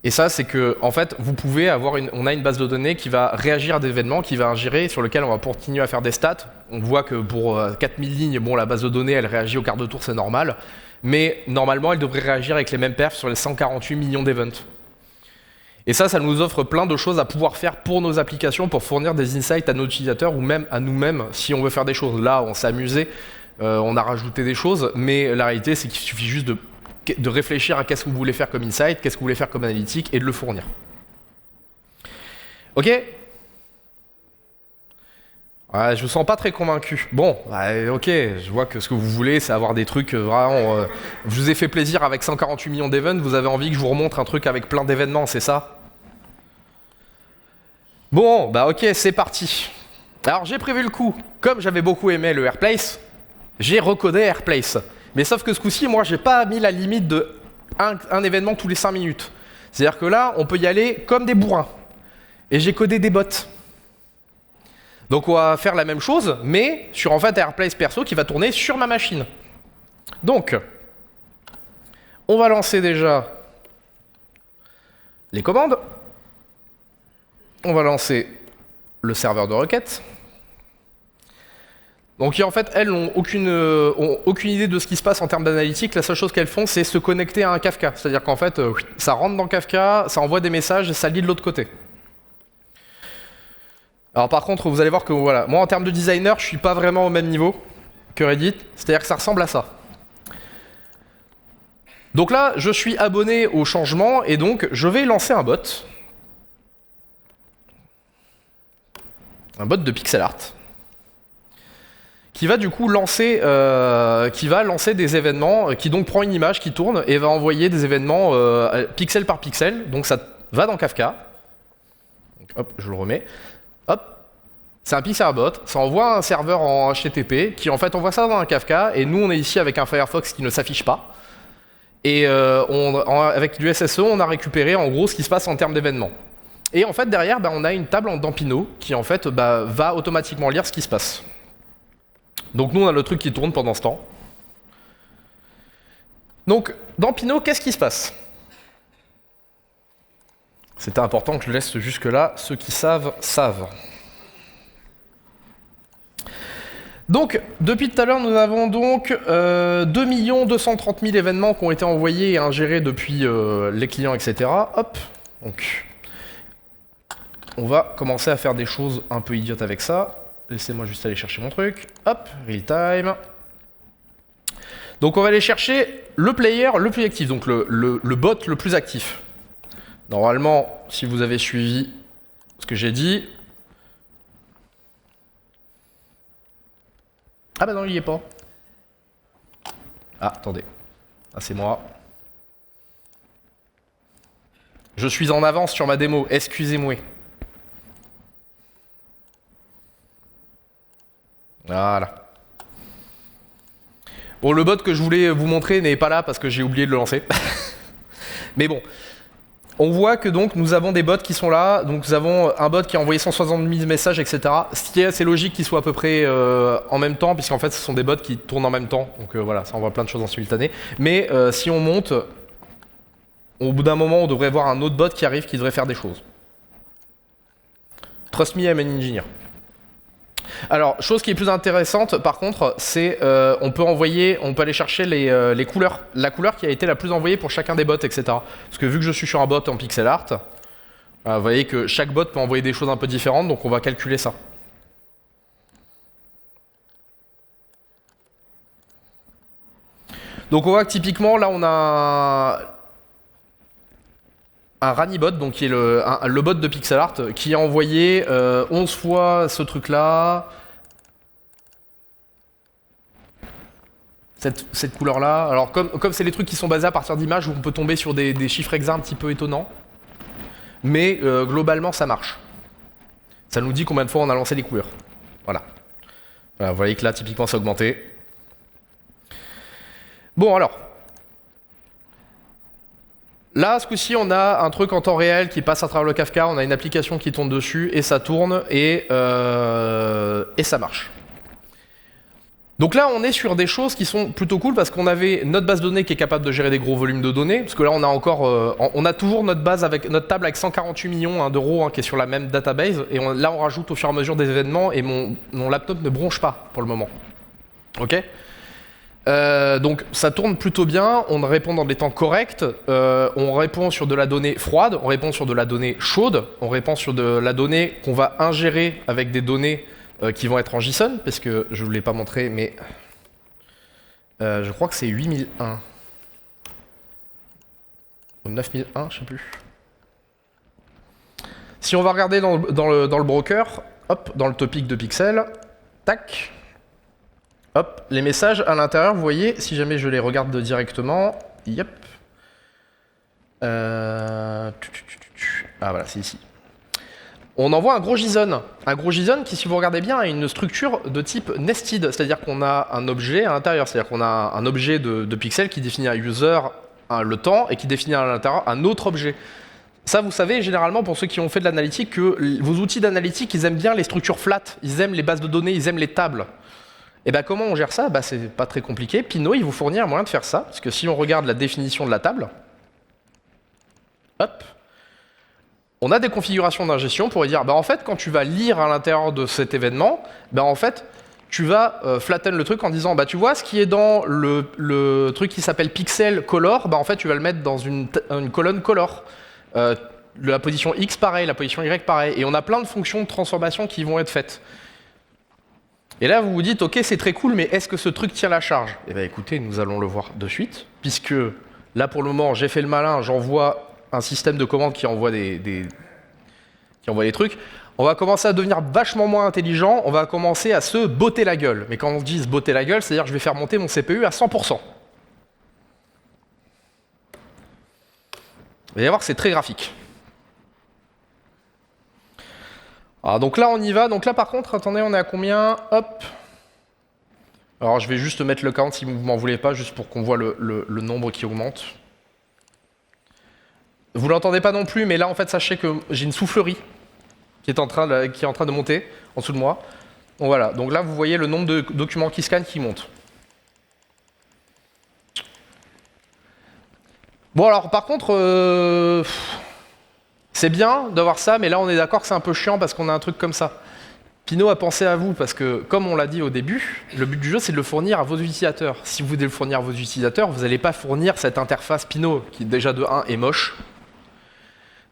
Et ça, c'est que, en fait, vous pouvez avoir on a une base de données qui va réagir à des événements, qui va ingérer, sur lequel on va continuer à faire des stats. On voit que pour 4000 lignes, bon, la base de données, elle réagit au quart de tour, c'est normal. Mais normalement, elle devrait réagir avec les mêmes perfs sur les 148 millions d'events. Et ça nous offre plein de choses à pouvoir faire pour nos applications, pour fournir des insights à nos utilisateurs ou même à nous-mêmes si on veut faire des choses. Là, on s'est amusé, on a rajouté des choses, mais la réalité, c'est qu'il suffit juste de réfléchir à qu'est-ce que vous voulez faire comme insight, qu'est-ce que vous voulez faire comme analytique, et de le fournir. Ok? Ouais, je me sens pas très convaincu. Bon, bah, ok, je vois que ce que vous voulez, c'est avoir des trucs vraiment... je vous ai fait plaisir avec 148 millions d'events, vous avez envie que je vous remontre un truc avec plein d'événements, c'est ça? Bon, bah ok, c'est parti. Alors j'ai prévu le coup. Comme j'avais beaucoup aimé le AirPlace, j'ai recodé AirPlace. Mais sauf que ce coup-ci, moi, j'ai pas mis la limite de un événement tous les 5 minutes. C'est-à-dire que là, on peut y aller comme des bourrins. Et j'ai codé des bots. Donc on va faire la même chose, mais sur en fait AirPlace perso qui va tourner sur ma machine. Donc, on va lancer déjà les commandes. On va lancer le serveur de requête. Donc en fait, elles n'ont aucune idée de ce qui se passe en termes d'analytique. La seule chose qu'elles font, c'est se connecter à un Kafka. C'est-à-dire qu'en fait, ça rentre dans Kafka, ça envoie des messages et ça lit de l'autre côté. Alors par contre, vous allez voir que voilà, moi en termes de designer, je suis pas vraiment au même niveau que Reddit. C'est-à-dire que ça ressemble à ça. Donc là, je suis abonné au changement et donc je vais lancer un bot. Un bot de pixel art. Qui va du coup lancer, des événements, qui donc prend une image qui tourne et va envoyer des événements pixel par pixel. Donc ça va dans Kafka. Donc, hop, je le remets. Hop, c'est un pixel bot, ça envoie un serveur en HTTP qui en fait envoie ça dans un Kafka et nous on est ici avec un Firefox qui ne s'affiche pas. Et avec du SSO, on a récupéré en gros ce qui se passe en termes d'événements. Et en fait derrière, on a une table en Dampino qui en fait va automatiquement lire ce qui se passe. Donc nous on a le truc qui tourne pendant ce temps. Donc dans Pinot, qu'est-ce qui se passe? C'était important que je laisse jusque là, ceux qui savent, savent. Donc depuis tout à l'heure nous avons donc 2 230 000 événements qui ont été envoyés et ingérés depuis les clients, etc. Hop, donc on va commencer à faire des choses un peu idiotes avec ça. Laissez-moi juste aller chercher mon truc. Hop, real time. Donc on va aller chercher le player le plus actif, donc le bot le plus actif. Normalement, si vous avez suivi ce que j'ai dit... Ah bah non, il y est pas. Ah, attendez. Ah, c'est moi. Je suis en avance sur ma démo, excusez-moi. Voilà. Bon, le bot que je voulais vous montrer n'est pas là parce que j'ai oublié de le lancer. Mais bon, on voit que donc nous avons des bots qui sont là. Donc nous avons un bot qui a envoyé 160 000 messages, etc. Ce qui est assez logique qu'ils soient à peu près en même temps, puisqu'en fait ce sont des bots qui tournent en même temps. Donc voilà, ça envoie plein de choses en simultané. Mais si on monte, au bout d'un moment, on devrait voir un autre bot qui arrive qui devrait faire des choses. Trust me, I'm an engineer. Alors, chose qui est plus intéressante, par contre, c'est on peut aller chercher les couleurs, la couleur qui a été la plus envoyée pour chacun des bots, etc. Parce que vu que je suis sur un bot en pixel art, Vous voyez que chaque bot peut envoyer des choses un peu différentes, donc on va calculer ça. Donc on voit que typiquement, là on a un Ranibot, donc qui est le bot de pixel art, qui a envoyé 11 fois ce truc-là. Cette couleur-là. Alors comme c'est les trucs qui sont basés à partir d'images, où on peut tomber sur des chiffres exacts un petit peu étonnants. Mais globalement, ça marche. Ça nous dit combien de fois on a lancé les couleurs. Voilà. Voilà, vous voyez que là, typiquement, c'est augmenté. Bon, alors. Là, ce coup-ci, on a un truc en temps réel qui passe à travers le Kafka. On a une application qui tourne dessus et ça tourne et ça marche. Donc là, on est sur des choses qui sont plutôt cool parce qu'on avait notre base de données qui est capable de gérer des gros volumes de données. Parce que là, on a encore, on a toujours notre base avec notre table avec 148 millions d'euros qui est sur la même database. Et là, on rajoute au fur et à mesure des événements et mon laptop ne bronche pas pour le moment. Ok. Donc ça tourne plutôt bien. On répond dans des temps corrects. On répond sur de la donnée froide. On répond sur de la donnée chaude. On répond sur de la donnée qu'on va ingérer avec des données qui vont être en JSON, parce que je ne vous l'ai pas montré, mais je crois que c'est 8001. Ou 9001, je ne sais plus. Si on va regarder dans le broker, hop, dans le topic de pixel, tac, hop, les messages à l'intérieur, vous voyez, si jamais je les regarde directement, yep. Ah voilà, c'est ici. On envoie un gros JSON. Un gros JSON qui, si vous regardez bien, a une structure de type nested, c'est-à-dire qu'on a un objet à l'intérieur, c'est-à-dire qu'on a un objet de pixel qui définit un user, le temps, et qui définit à l'intérieur un autre objet. Ça, vous savez, généralement, pour ceux qui ont fait de l'analytique, que vos outils d'analytique, ils aiment bien les structures flat, ils aiment les bases de données, ils aiment les tables. Et bien, comment on gère ça? C'est pas très compliqué. Pinot, il vous fournit un moyen de faire ça, parce que si on regarde la définition de la table, hop, on a des configurations d'ingestion pour dire, en fait, quand tu vas lire à l'intérieur de cet événement, en fait, tu vas flatten le truc en disant, tu vois, ce qui est dans le truc qui s'appelle pixel color, en fait, tu vas le mettre dans une colonne color. La position X, pareil, la position Y, pareil. Et on a plein de fonctions de transformation qui vont être faites. Et là, vous vous dites, ok, c'est très cool, mais est-ce que ce truc tient la charge? Eh bien, écoutez, nous allons le voir de suite, puisque là, pour le moment, j'ai fait le malin, j'envoie un système de commande qui envoie des trucs. On va commencer à devenir vachement moins intelligent, on va commencer à se botter la gueule. Mais quand on dit se botter la gueule, c'est-à-dire que je vais faire monter mon CPU à 100%. Vous allez voir, c'est très graphique. Alors, donc là, on y va. Donc là, par contre, attendez, on est à combien? Hop. Alors, je vais juste mettre le count si vous m'en voulez pas, juste pour qu'on voit le nombre qui augmente. Vous l'entendez pas non plus, mais là, en fait, sachez que j'ai une soufflerie qui est en train de monter en dessous de moi. Donc voilà. Donc là, vous voyez le nombre de documents qui scannent qui monte. Bon, alors, par contre, c'est bien d'avoir ça, mais là, on est d'accord que c'est un peu chiant parce qu'on a un truc comme ça. Pinot a pensé à vous parce que, comme on l'a dit au début, le but du jeu, c'est de le fournir à vos utilisateurs. Si vous voulez le fournir à vos utilisateurs, vous n'allez pas fournir cette interface Pinot, qui déjà de 1 est moche.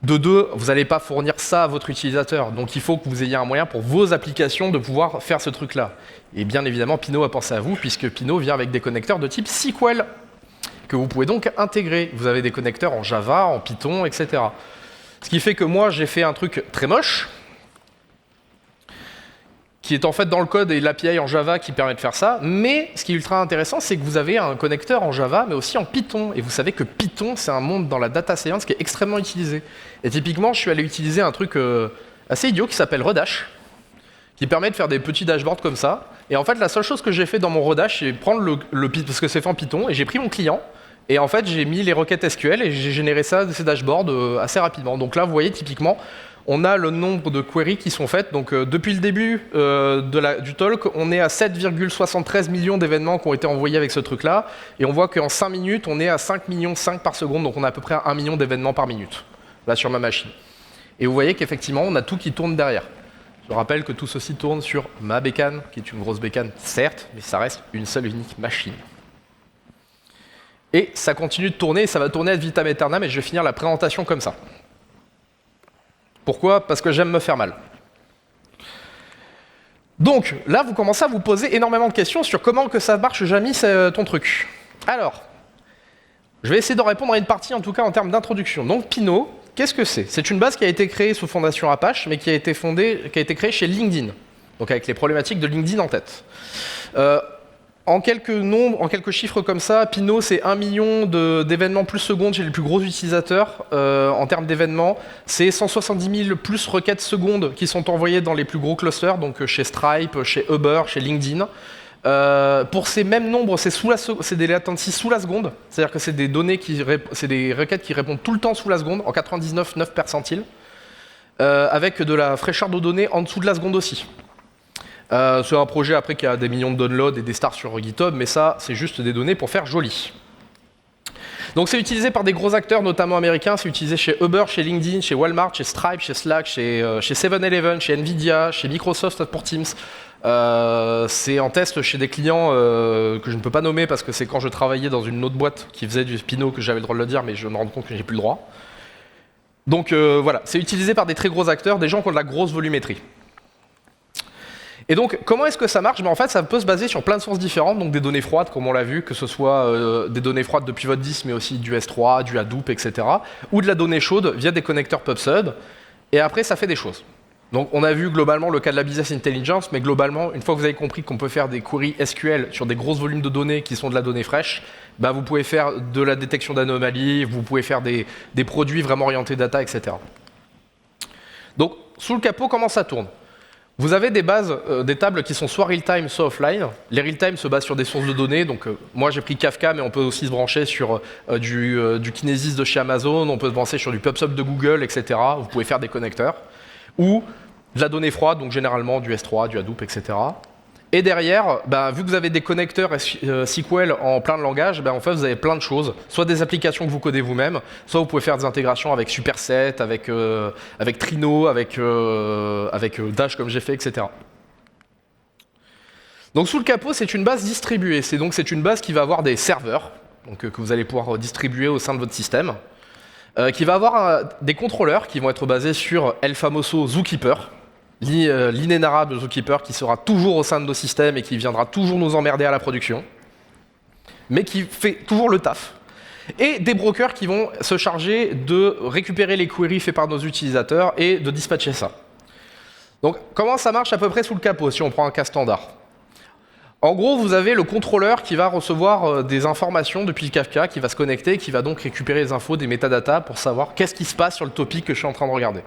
De 2, vous n'allez pas fournir ça à votre utilisateur. Donc il faut que vous ayez un moyen pour vos applications de pouvoir faire ce truc-là. Et bien évidemment, Pinot a pensé à vous, puisque Pinot vient avec des connecteurs de type SQL, que vous pouvez donc intégrer. Vous avez des connecteurs en Java, en Python, etc. Ce qui fait que moi, j'ai fait un truc très moche, qui est en fait dans le code et l'API en Java qui permet de faire ça. Mais ce qui est ultra intéressant, c'est que vous avez un connecteur en Java, mais aussi en Python. Et vous savez que Python, c'est un monde dans la data science qui est extrêmement utilisé. Et typiquement, je suis allé utiliser un truc assez idiot qui s'appelle Redash, qui permet de faire des petits dashboards comme ça. Et en fait, la seule chose que j'ai fait dans mon Redash, c'est prendre parce que c'est fait en Python, et j'ai pris mon client, et en fait, j'ai mis les requêtes SQL, et j'ai généré ces dashboards assez rapidement. Donc là, vous voyez, typiquement, on a le nombre de queries qui sont faites. Donc depuis le début du talk, on est à 7,73 millions d'événements qui ont été envoyés avec ce truc-là. Et on voit qu'en 5 minutes, on est à 5,5 millions par seconde. Donc on a à peu près 1 million d'événements par minute, là sur ma machine. Et vous voyez qu'effectivement, on a tout qui tourne derrière. Je rappelle que tout ceci tourne sur ma bécane, qui est une grosse bécane, certes, mais ça reste une seule et unique machine. Et ça continue de tourner, et ça va tourner ad vitam aeternam, et je vais finir la présentation comme ça. Pourquoi? Parce que j'aime me faire mal. Donc là, vous commencez à vous poser énormément de questions sur comment que ça marche, Jamy, ton truc. Alors, je vais essayer d'en répondre à une partie, en tout cas en termes d'introduction. Donc Pinot, qu'est-ce que c'est? C'est une base qui a été créée sous fondation Apache, mais qui a été créée chez LinkedIn, donc avec les problématiques de LinkedIn en tête. En quelques chiffres comme ça, Pinot, c'est 1 million d'événements plus secondes chez les plus gros utilisateurs. En termes d'événements, c'est 170 000 plus requêtes secondes qui sont envoyées dans les plus gros clusters, donc chez Stripe, chez Uber, chez LinkedIn. Pour ces mêmes nombres, c'est des latencies sous la seconde, c'est-à-dire que c'est des requêtes qui répondent tout le temps sous la seconde, en 99,9 percentiles, avec de la fraîcheur de données en dessous de la seconde aussi. C'est un projet après qui a des millions de downloads et des stars sur GitHub, mais ça, c'est juste des données pour faire joli. Donc c'est utilisé par des gros acteurs, notamment américains. C'est utilisé chez Uber, chez LinkedIn, chez Walmart, chez Stripe, chez Slack, chez 7-Eleven, chez Nvidia, chez Microsoft pour Teams. C'est en test chez des clients que je ne peux pas nommer parce que c'est quand je travaillais dans une autre boîte qui faisait du Pinot que j'avais le droit de le dire, mais je me rends compte que j'ai plus le droit. Donc voilà, c'est utilisé par des très gros acteurs, des gens qui ont de la grosse volumétrie. Et donc, comment est-ce que ça marche? En fait, ça peut se baser sur plein de sources différentes, donc des données froides, comme on l'a vu, que ce soit des données froides de Pivot 10, mais aussi du S3, du Hadoop, etc., ou de la donnée chaude via des connecteurs PubSub, et après, ça fait des choses. Donc, on a vu globalement le cas de la business intelligence, mais globalement, une fois que vous avez compris qu'on peut faire des queries SQL sur des gros volumes de données qui sont de la donnée fraîche, bah, vous pouvez faire de la détection d'anomalies, vous pouvez faire des produits vraiment orientés data, etc. Donc, sous le capot, comment ça tourne? Vous avez des bases, des tables qui sont soit real-time, soit offline. Les real-time se basent sur des sources de données. Donc, moi, j'ai pris Kafka, mais on peut aussi se brancher sur du Kinesis de chez Amazon, on peut se brancher sur du PubSub de Google, etc. Vous pouvez faire des connecteurs. Ou de la donnée froide, donc généralement du S3, du Hadoop, etc. Et derrière, vu que vous avez des connecteurs SQL en plein de langages, en fait, vous avez plein de choses. Soit des applications que vous codez vous-même, soit vous pouvez faire des intégrations avec Superset, avec Trino, avec Dash comme j'ai fait, etc. Donc sous le capot, c'est une base distribuée. C'est une base qui va avoir des serveurs, donc, que vous allez pouvoir distribuer au sein de votre système, qui va avoir des contrôleurs qui vont être basés sur El Famoso Zookeeper, l'inénarrable Zookeeper qui sera toujours au sein de nos systèmes et qui viendra toujours nous emmerder à la production, mais qui fait toujours le taf. Et des brokers qui vont se charger de récupérer les queries faites par nos utilisateurs et de dispatcher ça. Donc comment ça marche à peu près sous le capot si on prend un cas standard? En gros, vous avez le contrôleur qui va recevoir des informations depuis le Kafka, qui va se connecter, qui va donc récupérer les infos, des métadatas pour savoir qu'est-ce qui se passe sur le topic que je suis en train de regarder.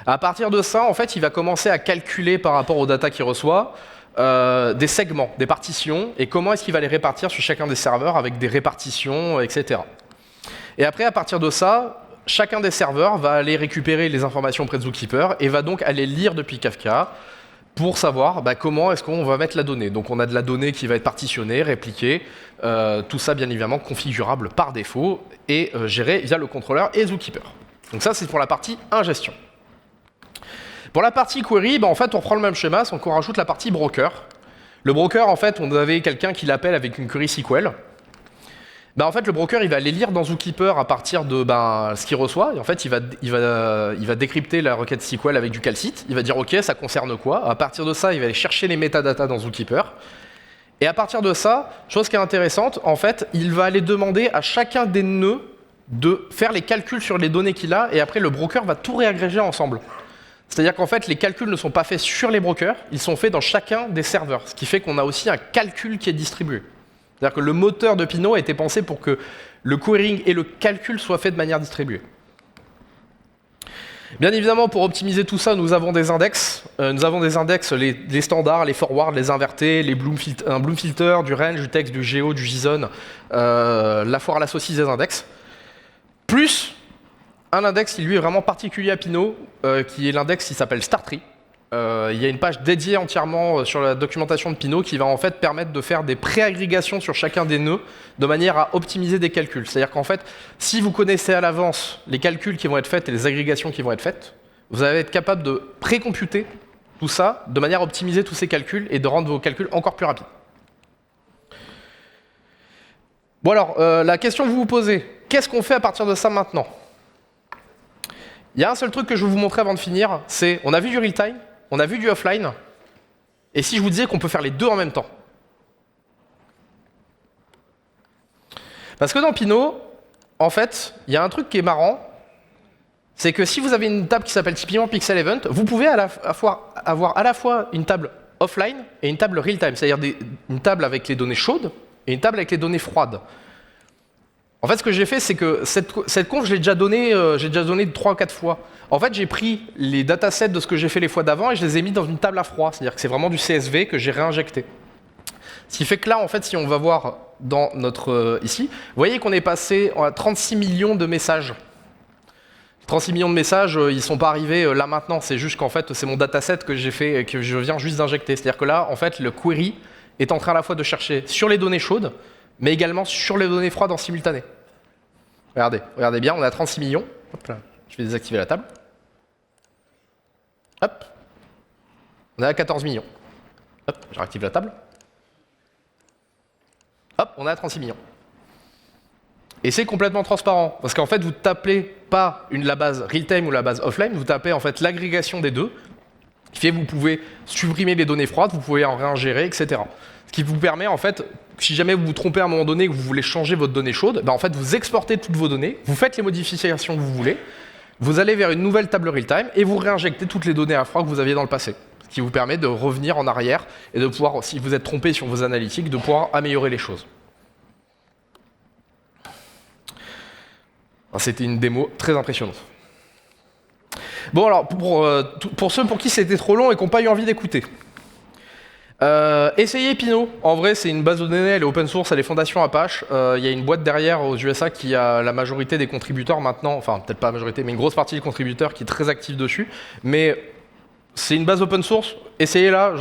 À partir de ça, en fait, il va commencer à calculer par rapport aux data qu'il reçoit des segments, des partitions, et comment est-ce qu'il va les répartir sur chacun des serveurs avec des répartitions, etc. Et après, à partir de ça, chacun des serveurs va aller récupérer les informations auprès de Zookeeper et va donc aller lire depuis Kafka pour savoir comment est-ce qu'on va mettre la donnée. Donc on a de la donnée qui va être partitionnée, répliquée, tout ça bien évidemment configurable par défaut et géré via le contrôleur et Zookeeper. Donc ça, c'est pour la partie ingestion. Pour la partie query, en fait, on reprend le même schéma, sauf qu'on rajoute la partie broker. Le broker, en fait, on avait quelqu'un qui l'appelle avec une query SQL. En fait, le broker, il va aller lire dans Zookeeper à partir de ce qu'il reçoit. Et en fait, il va décrypter la requête SQL avec du calcite. Il va dire, OK, ça concerne quoi? À partir de ça, il va aller chercher les métadatas dans Zookeeper. Et à partir de ça, chose qui est intéressante, en fait, il va aller demander à chacun des nœuds de faire les calculs sur les données qu'il a. Et après, le broker va tout réagréger ensemble. C'est-à-dire qu'en fait, les calculs ne sont pas faits sur les brokers, ils sont faits dans chacun des serveurs, ce qui fait qu'on a aussi un calcul qui est distribué. C'est-à-dire que le moteur de Pinot a été pensé pour que le querying et le calcul soient faits de manière distribuée. Bien évidemment, pour optimiser tout ça, nous avons des index. Les standards, les forwards, les invertés, un Bloom filter, du range, du text, du geo, du JSON, la foire à la saucisse des index. Plus un index qui lui est vraiment particulier à Pinot, qui est l'index qui s'appelle Startree. Il y a une page dédiée entièrement sur la documentation de Pinot qui va en fait permettre de faire des préagrégations sur chacun des nœuds de manière à optimiser des calculs. C'est-à-dire qu'en fait, si vous connaissez à l'avance les calculs qui vont être faits et les agrégations qui vont être faites, vous allez être capable de précomputer tout ça de manière à optimiser tous ces calculs et de rendre vos calculs encore plus rapides. Bon alors, la question que vous vous posez, qu'est-ce qu'on fait à partir de ça maintenant ? Il y a un seul truc que je vais vous montrer avant de finir, c'est on a vu du real-time, on a vu du offline, et si je vous disais qu'on peut faire les deux en même temps. Parce que dans Pinot, en fait, il y a un truc qui est marrant, c'est que si vous avez une table qui s'appelle typiquement Pixel Event, vous pouvez avoir à la fois une table offline et une table real-time, c'est-à-dire une table avec les données chaudes et une table avec les données froides. En fait, ce que j'ai fait, c'est que cette conf, j'ai déjà donné 3 ou 4 fois. En fait, j'ai pris les datasets de ce que j'ai fait les fois d'avant et je les ai mis dans une table à froid, c'est-à-dire que c'est vraiment du CSV que j'ai réinjecté. Ce qui fait que là, en fait, si on va voir dans notre ici, vous voyez qu'on est passé à 36 millions de messages. 36 millions de messages, ils ne sont pas arrivés là maintenant, c'est juste qu'en fait, c'est mon dataset que j'ai fait, que je viens juste d'injecter. C'est-à-dire que là, en fait, le query est en train à la fois de chercher sur les données chaudes, mais également sur les données froides en simultané. Regardez bien, on a 36 millions. Hop là, je vais désactiver la table. Hop, on est à 14 millions. Hop, je réactive la table. Hop, on est à 36 millions. Et c'est complètement transparent, parce qu'en fait, vous ne tapez pas la base real-time ou la base offline, vous tapez en fait l'agrégation des deux, qui fait que vous pouvez supprimer les données froides, vous pouvez en réingérer, etc. Ce qui vous permet, en fait, si jamais vous vous trompez à un moment donné et que vous voulez changer votre donnée chaude, ben en fait, vous exportez toutes vos données, vous faites les modifications que vous voulez, vous allez vers une nouvelle table real-time et vous réinjectez toutes les données à froid que vous aviez dans le passé. Ce qui vous permet de revenir en arrière et de pouvoir, si vous êtes trompé sur vos analytiques, de pouvoir améliorer les choses. C'était une démo très impressionnante. Bon alors, pour ceux pour qui c'était trop long et qui n'ont pas eu envie d'écouter, essayez Pinot. En vrai, c'est une base de données, elle est open source, elle est fondation Apache. Il y a une boîte derrière aux USA qui a la majorité des contributeurs maintenant, enfin peut-être pas la majorité, mais une grosse partie des contributeurs qui est très active dessus. Mais c'est une base open source, essayez-la,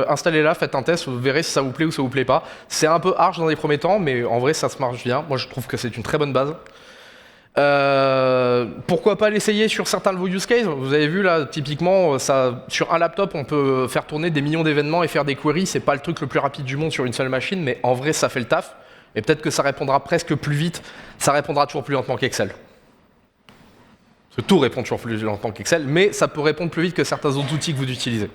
installez-la, faites un test, vous verrez si ça vous plaît ou ça vous plaît pas. C'est un peu harsh dans les premiers temps, mais en vrai ça se marche bien. Moi je trouve que c'est une très bonne base. Pourquoi pas l'essayer sur certains de vos use cases? Vous avez vu là, typiquement, sur un laptop, on peut faire tourner des millions d'événements et faire des queries. C'est pas le truc le plus rapide du monde sur une seule machine, mais en vrai, ça fait le taf. Et peut-être que ça répondra presque plus vite. Ça répondra toujours plus lentement qu'Excel. Parce que tout répond toujours plus lentement qu'Excel, mais ça peut répondre plus vite que certains autres outils que vous utilisez.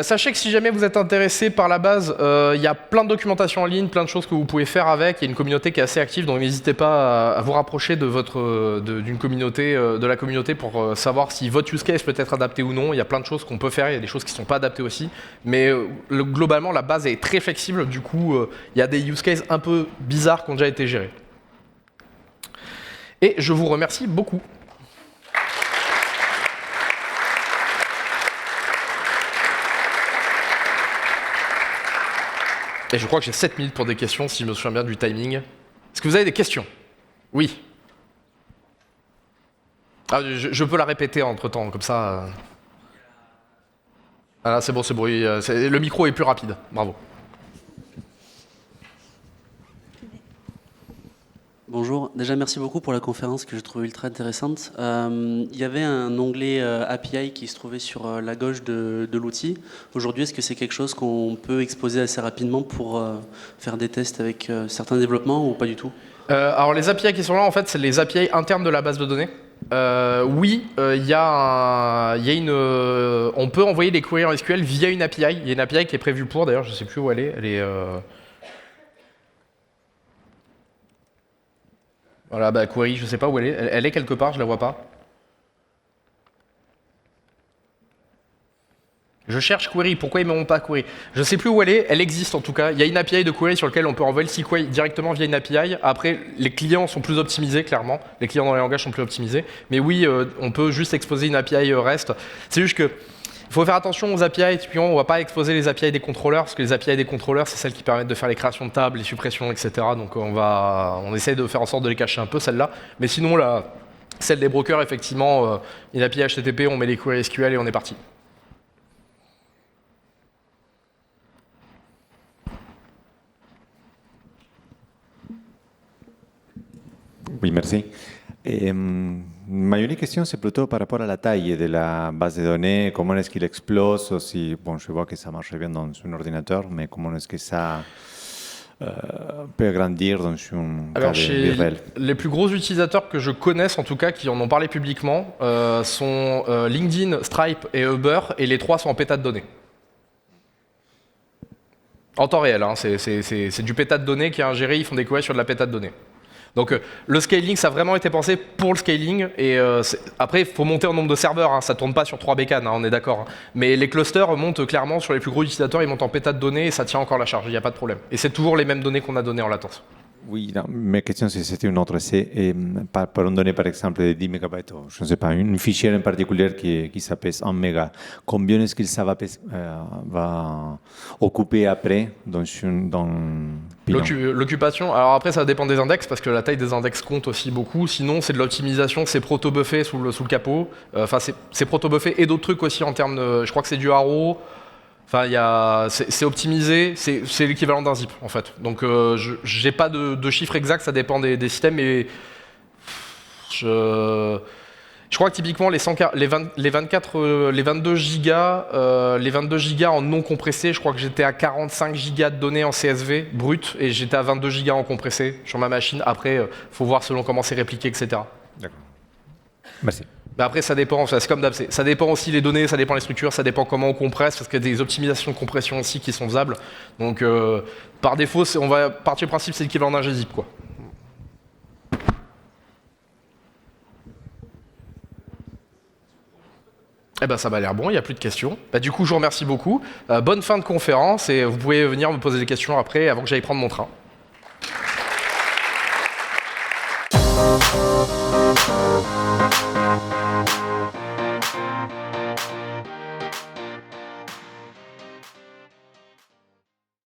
Sachez que si jamais vous êtes intéressé par la base, il y a plein de documentation en ligne, plein de choses que vous pouvez faire avec. Il y a une communauté qui est assez active, donc n'hésitez pas à vous rapprocher d'une communauté, de la communauté pour savoir si votre use case peut être adapté ou non. Il y a plein de choses qu'on peut faire, il y a des choses qui ne sont pas adaptées aussi. Mais globalement, la base est très flexible, du coup, il y a des use cases un peu bizarres qui ont déjà été gérés. Et je vous remercie beaucoup. Et je crois que j'ai 7 minutes pour des questions, si je me souviens bien du timing. Est-ce que vous avez des questions? Oui. Ah, je peux la répéter entre-temps, comme ça. Ah là, c'est bon, le micro est plus rapide. Bravo. Bonjour, déjà merci beaucoup pour la conférence que je trouve ultra intéressante. Il y avait un onglet API qui se trouvait sur la gauche de l'outil. Aujourd'hui, est-ce que c'est quelque chose qu'on peut exposer assez rapidement pour faire des tests avec certains développements ou pas du tout? Alors les API qui sont là, en fait, c'est les API internes de la base de données. Oui, on peut envoyer des queries en SQL via une API. Il y a une API qui est prévue pour, d'ailleurs, je ne sais plus où elle est. Elle est voilà, bah, query, je sais pas où elle est. Elle est quelque part, je la vois pas. Je cherche query, pourquoi ils ne m'ont pas query? Je sais plus où elle est, elle existe en tout cas. Il y a une API de query sur laquelle on peut envoyer le SQL directement via une API. Après, les clients sont plus optimisés, clairement. Les clients dans les langages sont plus optimisés. Mais oui, on peut juste exposer une API REST. C'est juste que il faut faire attention aux API, typiquement, on ne va pas exposer les API des contrôleurs, parce que les API des contrôleurs, c'est celles qui permettent de faire les créations de tables, les suppressions, etc. Donc on essaie de faire en sorte de les cacher un peu, celles-là. Mais sinon, celle des brokers, effectivement, une API HTTP, on met les queries SQL et on est parti. Oui, merci. Ma unique question, c'est plutôt par rapport à la taille de la base de données. Comment est-ce qu'il explose aussi, bon, je vois que ça marche bien dans un ordinateur, mais comment est-ce que ça peut agrandir dans un Alors, cas chez virtuel. les plus gros utilisateurs que je connaisse, en tout cas, qui en ont parlé publiquement, sont LinkedIn, Stripe et Uber, et les trois sont en péta de données. En temps réel, hein, c'est du péta de données qui est ingéré, ils font des queries sur de la péta de données. Donc le scaling, ça a vraiment été pensé pour le scaling, et après il faut monter en nombre de serveurs, hein, ça ne tourne pas sur 3 bécanes, hein, on est d'accord. Hein. Mais les clusters montent clairement sur les plus gros utilisateurs, ils montent en péta de données et ça tient encore la charge, il n'y a pas de problème. Et c'est toujours les mêmes données qu'on a données en latence. Oui, non, ma question c'était une autre. C'est pour une donnée par exemple de 10 MB, je ne sais pas, une fichier en particulier qui s'appelle 1 méga, combien est-ce que ça va occuper après dans L'occupation, alors après ça dépend des index parce que la taille des index compte aussi beaucoup. Sinon c'est de l'optimisation, c'est proto-buffé sous le capot. Enfin c'est proto-buffé et d'autres trucs aussi en termes de, je crois que c'est du haro. Enfin c'est optimisé, c'est l'équivalent d'un zip en fait. Donc j'ai pas de chiffre exact, ça dépend des systèmes. Mais je crois que typiquement les 22 gigas en non compressé, je crois que j'étais à 45 gigas de données en CSV brut et j'étais à 22 gigas en compressé sur ma machine. Après, faut voir selon comment c'est répliqué, etc. D'accord. Merci. Mais après, ça dépend, c'est comme d'hab, ça dépend aussi les données, ça dépend les structures, ça dépend comment on compresse, parce qu'il y a des optimisations de compression aussi qui sont faisables. Donc, par défaut, on va partir du principe c'est l'équivalent d'un gzip, quoi. Eh ben ça m'a l'air bon, il n'y a plus de questions. Bah, du coup, je vous remercie beaucoup. Bonne fin de conférence et vous pouvez venir me poser des questions après, avant que j'aille prendre mon train.